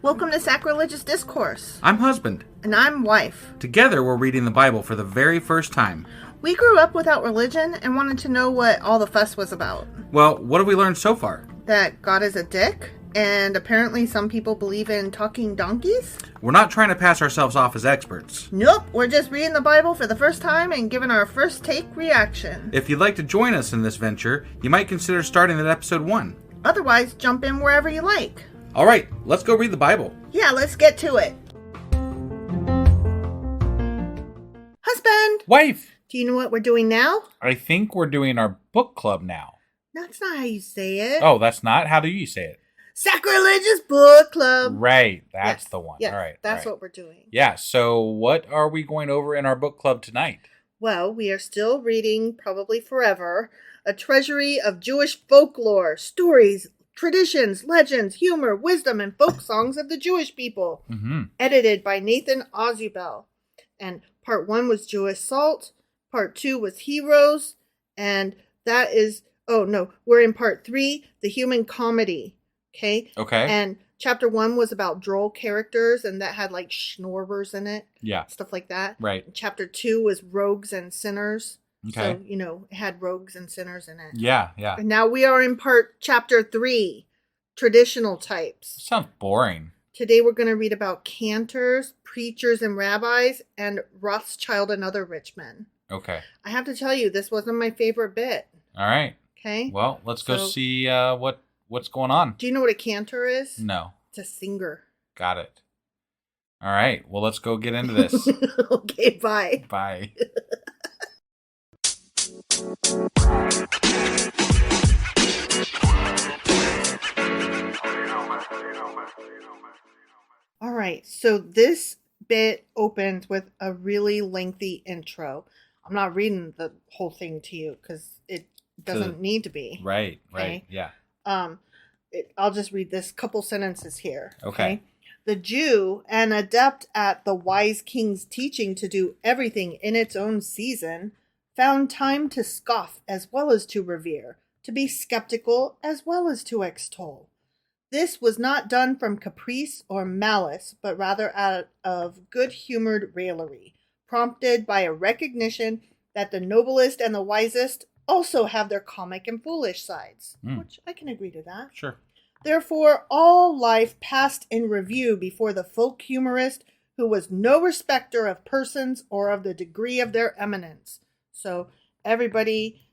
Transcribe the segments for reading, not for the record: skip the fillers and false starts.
Welcome to Sacrilegious Discourse. I'm husband. And I'm wife. Together we're reading the Bible for the very first time. We grew up without religion and wanted to know what all the fuss was about. Well, what have we learned so far? That God is a dick, and apparently some people believe in talking donkeys? We're not trying to pass ourselves off as experts. Nope, we're just reading the Bible for the first time and giving our first take reaction. If you'd like to join us in this venture, you might consider starting at episode 1. Otherwise, jump in wherever you like. All right, let's go read the Bible. Yeah, let's get to it. Husband! Wife! Do you know what we're doing now? I think we're doing our book club now. That's not how you say it. Oh, that's not? How do you say it? Sacrilegious Book Club. Right, that's Yes, the one. yes, All right. that's all right. what we're doing. Yeah, so what are we going over in our book club tonight? Well, we are still reading, probably forever, a treasury of Jewish folklore, stories, traditions, legends, humor, wisdom, and folk songs of the Jewish people. Mm-hmm. Edited by Nathan Ozubel. And part 1 was Jewish Salt, part 2 was Heroes, and that is, we're in part 3, the human comedy. Okay? Okay. And chapter 1 was about droll characters, and that had like schnorbers in it. Yeah. Stuff like that. Right. And chapter 2 was rogues and sinners. Okay. So, it had rogues and sinners in it. Yeah, yeah. And now we are in chapter 3, traditional types. Sounds boring. Today we're going to read about cantors, preachers and rabbis, and Rothschild and other rich men. Okay. I have to tell you, this wasn't my favorite bit. All right. Okay? Well, let's go So- see what's going on. Do you know what a cantor is? No. It's a singer. Got it. All right. Well, let's go get into this. Okay, bye. Bye. All right, so this bit opens with a really lengthy intro. I'm not reading the whole thing to you because it doesn't need to be. Right, Okay. yeah. I'll just read this couple sentences here. Okay. The Jew, an adept at the wise king's teaching to do everything in its own season, found time to scoff as well as to revere, to be skeptical as well as to extol. This was not done from caprice or malice, but rather out of good-humored raillery, prompted by a recognition that the noblest and the wisest also have their comic and foolish sides, which I can agree to that. Sure. Therefore, all life passed in review before the folk humorist, who was no respecter of persons or of the degree of their eminence. So everybody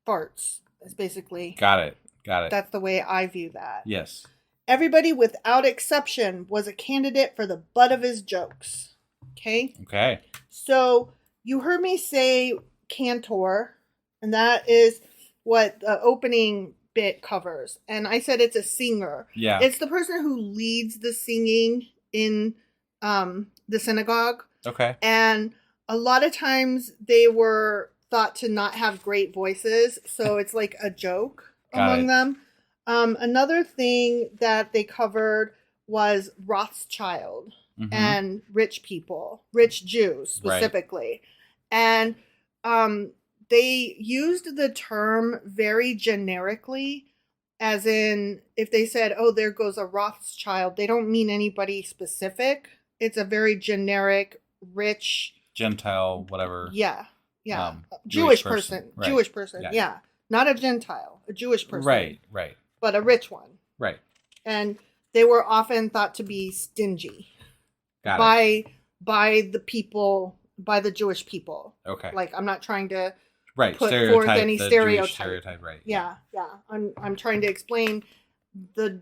farts, is basically. Got it. That's the way I view that. Yes. Everybody, without exception, was a candidate for the butt of his jokes. Okay? Okay. So you heard me say cantor, and that is what the opening bit covers. And I said it's a singer. Yeah. It's the person who leads the singing in the synagogue. Okay. And a lot of times they were thought to not have great voices. So it's like a joke among them. Another thing that they covered was Rothschild and rich people, rich Jews specifically. Right. And they used the term very generically, as in if they said, oh, there goes a Rothschild, they don't mean anybody specific. It's a very generic, rich... Gentile, whatever. Yeah. Jewish person. Right. Jewish person, yeah. Not a Gentile, a Jewish person. Right. But a rich one. Right. And they were often thought to be stingy by the people, by the Jewish people. Okay. Like, I'm not trying to put stereotype, forth any the stereotype. Jewish stereotype, right. Yeah. I'm trying to explain the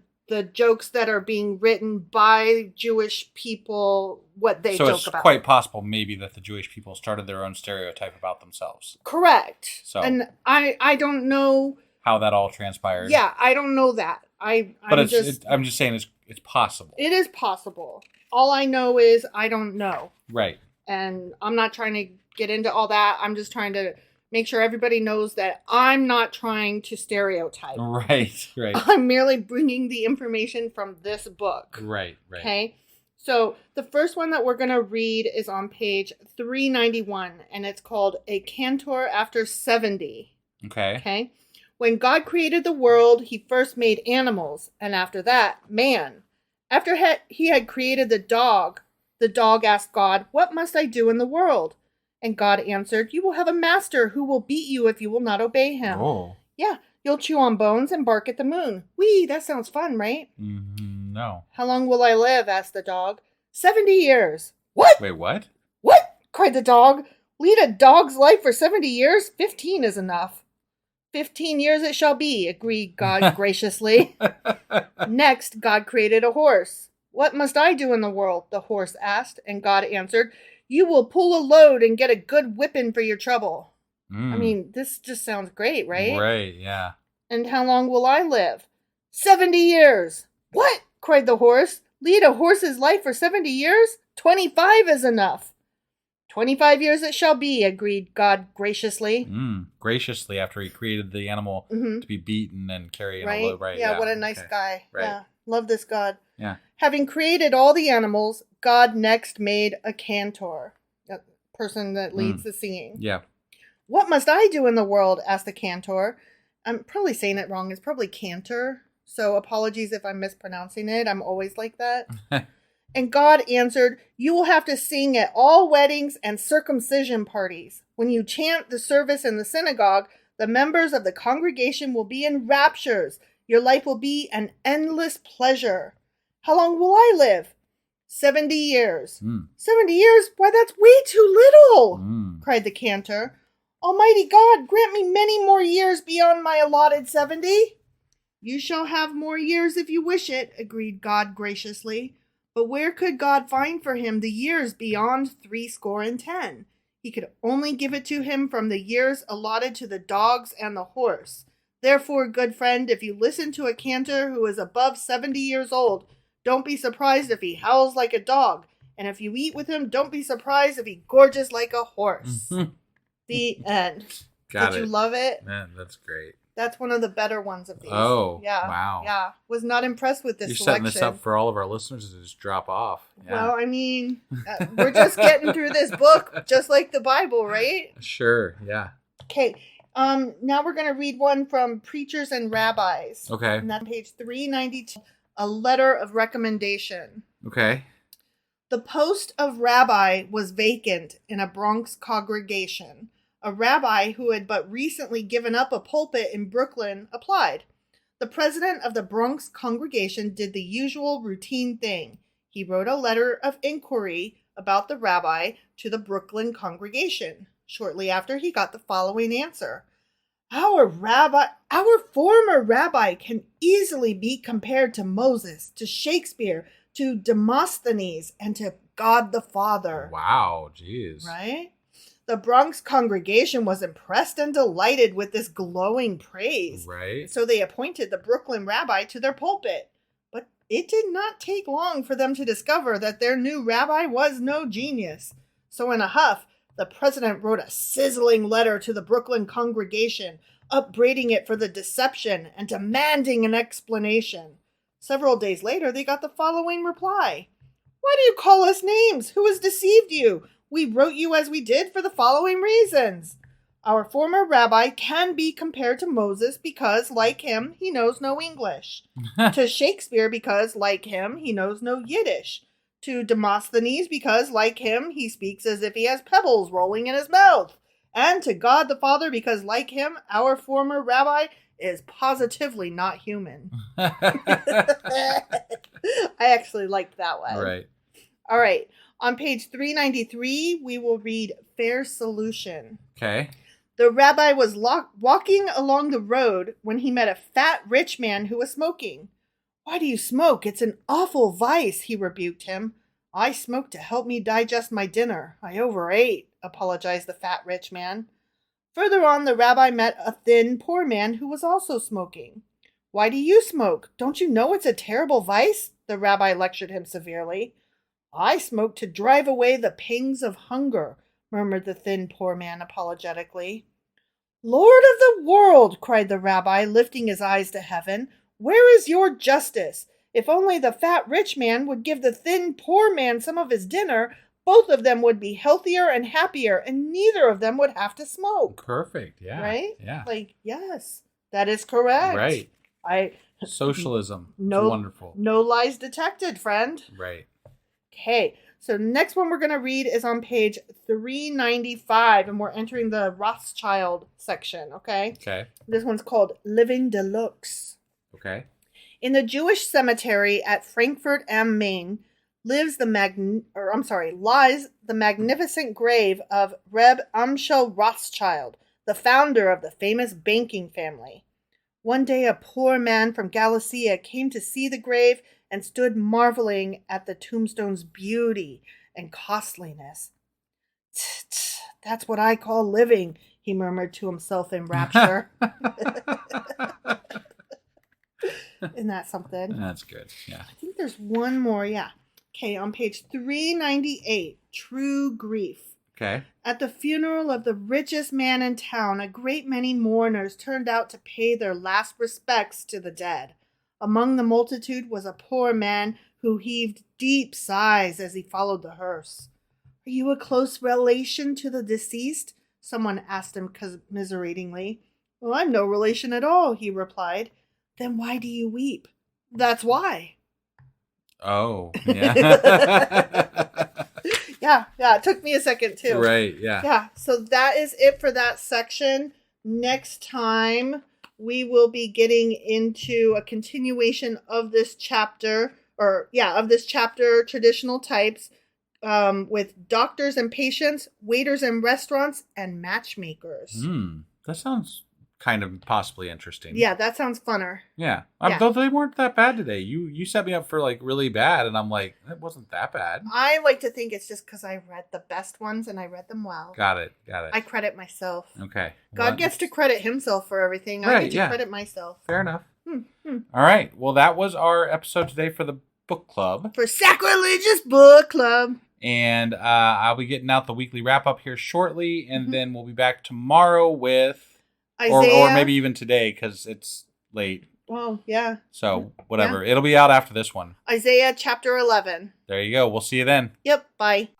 jokes that are being written by Jewish people, what they joke about. So it's quite possible maybe that the Jewish people started their own stereotype about themselves. Correct. So, and I don't know how that all transpired. Yeah, I don't know that. I'm just saying it's possible. It is possible. All I know is I don't know. Right. And I'm not trying to get into all that. I'm just trying to make sure everybody knows that I'm not trying to stereotype. Right. I'm merely bringing the information from this book. Right. Okay? So the first one that we're going to read is on page 391, and it's called A Cantor After 70. Okay? When God created the world, he first made animals, and after that, man. After he had created the dog asked God, "What must I do in the world?" And God answered, "You will have a master who will beat you if you will not obey him." Oh. Yeah, you'll chew on bones and bark at the moon. Whee, that sounds fun, right? No. "How long will I live?" asked the dog. 70 years. What? Wait, what? What? Cried the dog. Lead a dog's life for 70 years? 15 is enough. 15 years it shall be, agreed God graciously. Next, God created a horse. "What must I do in the world?" the horse asked, and God answered, "You will pull a load and get a good whipping for your trouble." I mean, this just sounds great, right? Right, yeah. "And how long will I live?" 70 years. What? Cried the horse. Lead a horse's life for 70 years? 25 is enough. 25 years it shall be, agreed God graciously. Graciously, after he created the animal to be beaten and carry a load. Right. Yeah, what a nice guy. Right. Yeah, love this God. Yeah. Having created all the animals, God next made a cantor, a person that leads the singing. Yeah. "What must I do in the world?" asked the cantor. I'm probably saying it wrong. It's probably cantor. So apologies if I'm mispronouncing it. I'm always like that. And God answered, "You will have to sing at all weddings and circumcision parties. When you chant the service in the synagogue, the members of the congregation will be in raptures. Your life will be an endless pleasure." "How long will I live?" 70 years. 70 years? Why, that's way too little, cried the cantor. "Almighty God, grant me many more years beyond my allotted 70. "You shall have more years if you wish it," agreed God graciously. But where could God find for him the years beyond 70? He could only give it to him from the years allotted to the dogs and the horse. Therefore, good friend, if you listen to a cantor who is above 70 years old, don't be surprised if he howls like a dog. And if you eat with him, don't be surprised if he gorges like a horse. The end. Did you love it? Man, that's great. That's one of the better ones of these. Oh, yeah. Wow. Yeah. Was not impressed with this You're selection. setting this up for all of our listeners to just drop off. Yeah. Well, I mean, we're just getting through this book, just like the Bible, right? Sure, yeah. Okay. Now we're going to read one from Preachers and Rabbis. Okay. And that's page 392, a letter of recommendation. Okay. The post of rabbi was vacant in a Bronx congregation. A rabbi who had but recently given up a pulpit in Brooklyn applied. The president of the Bronx congregation did the usual routine thing. He wrote a letter of inquiry about the rabbi to the Brooklyn congregation. Shortly after, he got the following answer. Our former rabbi can easily be compared to Moses, to Shakespeare, to Demosthenes, and to God the Father. Wow, jeez. Right? The Bronx congregation was impressed and delighted with this glowing praise. Right. So they appointed the Brooklyn rabbi to their pulpit. But it did not take long for them to discover that their new rabbi was no genius. So in a huff, the president wrote a sizzling letter to the Brooklyn congregation, upbraiding it for the deception and demanding an explanation. Several days later, they got the following reply. Why do you call us names? Who has deceived you? We wrote you as we did for the following reasons. Our former rabbi can be compared to Moses because, like him, he knows no English. To Shakespeare because, like him, he knows no Yiddish. To Demosthenes because, like him, he speaks as if he has pebbles rolling in his mouth. And to God the Father because, like him, our former rabbi is positively not human. I actually liked that one. Right. All right. On page 393, we will read Fair Solution. Okay. The rabbi was walking along the road when he met a fat rich man who was smoking. Why do you smoke? It's an awful vice, he rebuked him. I smoke to help me digest my dinner. I overate, apologized the fat rich man. Further on, the rabbi met a thin poor man who was also smoking. Why do you smoke? Don't you know it's a terrible vice? The rabbi lectured him severely. I smoke to drive away the pangs of hunger, murmured the thin poor man apologetically. Lord of the world, cried the rabbi, lifting his eyes to heaven, where is your justice? If only the fat rich man would give the thin poor man some of his dinner, both of them would be healthier and happier, and neither of them would have to smoke. Perfect, yeah. Right? Yeah. Like, yes, that is correct. Right. Socialism. No, it's wonderful. No lies detected, friend. Right. Okay. So next one we're going to read is on page 395, and we're entering the Rothschild section, okay? Okay. This one's called Living Deluxe. Okay. In the Jewish cemetery at Frankfurt am Main lies the magnificent grave of Reb Amschel Rothschild, the founder of the famous banking family. One day a poor man from Galicia came to see the grave and stood marveling at the tombstone's beauty and costliness. That's what I call living, he murmured to himself in rapture. Isn't that something? That's good, yeah. I think there's one more, yeah. Okay, on page 398, True Grief. Okay. At the funeral of the richest man in town, a great many mourners turned out to pay their last respects to the dead. Among the multitude was a poor man who heaved deep sighs as he followed the hearse. Are you a close relation to the deceased? Someone asked him commiseratingly. Well, I'm no relation at all, he replied. Then why do you weep? That's why. Oh, yeah. Yeah, it took me a second too. Right, yeah. Yeah, so that is it for that section. Next time, we will be getting into a continuation of this chapter, traditional types, with doctors and patients, waiters and restaurants, and matchmakers. That sounds kind of possibly interesting. Yeah, that sounds funner. Yeah. Though they weren't that bad today. You set me up for like really bad, and I'm like, it wasn't that bad. I like to think it's just because I read the best ones and I read them well. Got it. I credit myself. Okay. God gets to credit himself for everything. Right, I get to credit myself. Fair enough. All right. Well, that was our episode today for the book club. For Sacrilegious Book Club. And I'll be getting out the weekly wrap-up here shortly, and then we'll be back tomorrow with... Isaiah. Or maybe even today, because it's late. Well, yeah. So, whatever. Yeah. It'll be out after this one. Isaiah chapter 11. There you go. We'll see you then. Yep. Bye.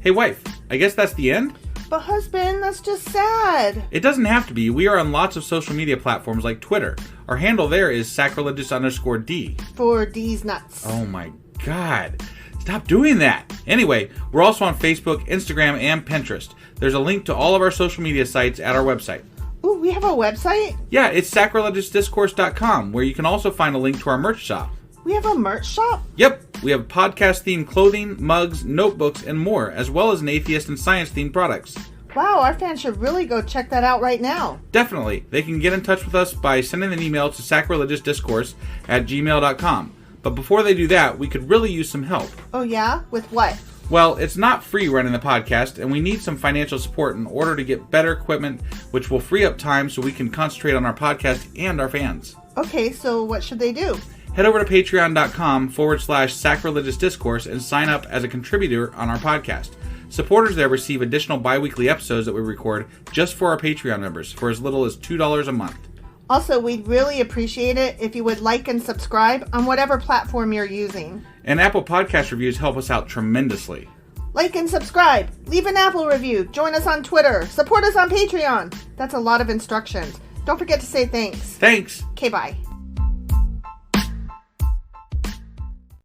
Hey, wife. I guess that's the end? But husband, that's just sad. It doesn't have to be. We are on lots of social media platforms like Twitter. Our handle there is sacrilegious_D. For D's nuts. Oh my God. Stop doing that. Anyway, we're also on Facebook, Instagram, and Pinterest. There's a link to all of our social media sites at our website. Ooh, we have a website? Yeah, it's sacrilegiousdiscourse.com, where you can also find a link to our merch shop. We have a merch shop? Yep. We have podcast-themed clothing, mugs, notebooks, and more, as well as an atheist and science-themed products. Wow, our fans should really go check that out right now. Definitely. They can get in touch with us by sending an email to sacrilegiousdiscourse@gmail.com. But before they do that, we could really use some help. Oh yeah? With what? Well, it's not free running the podcast, and we need some financial support in order to get better equipment, which will free up time so we can concentrate on our podcast and our fans. Okay, so what should they do? Head over to patreon.com/sacrilegious discourse and sign up as a contributor on our podcast. Supporters there receive additional bi-weekly episodes that we record just for our Patreon members for as little as $2 a month. Also, we'd really appreciate it if you would like and subscribe on whatever platform you're using. And Apple Podcast reviews help us out tremendously. Like and subscribe. Leave an Apple review. Join us on Twitter. Support us on Patreon. That's a lot of instructions. Don't forget to say thanks. Thanks. Okay, bye.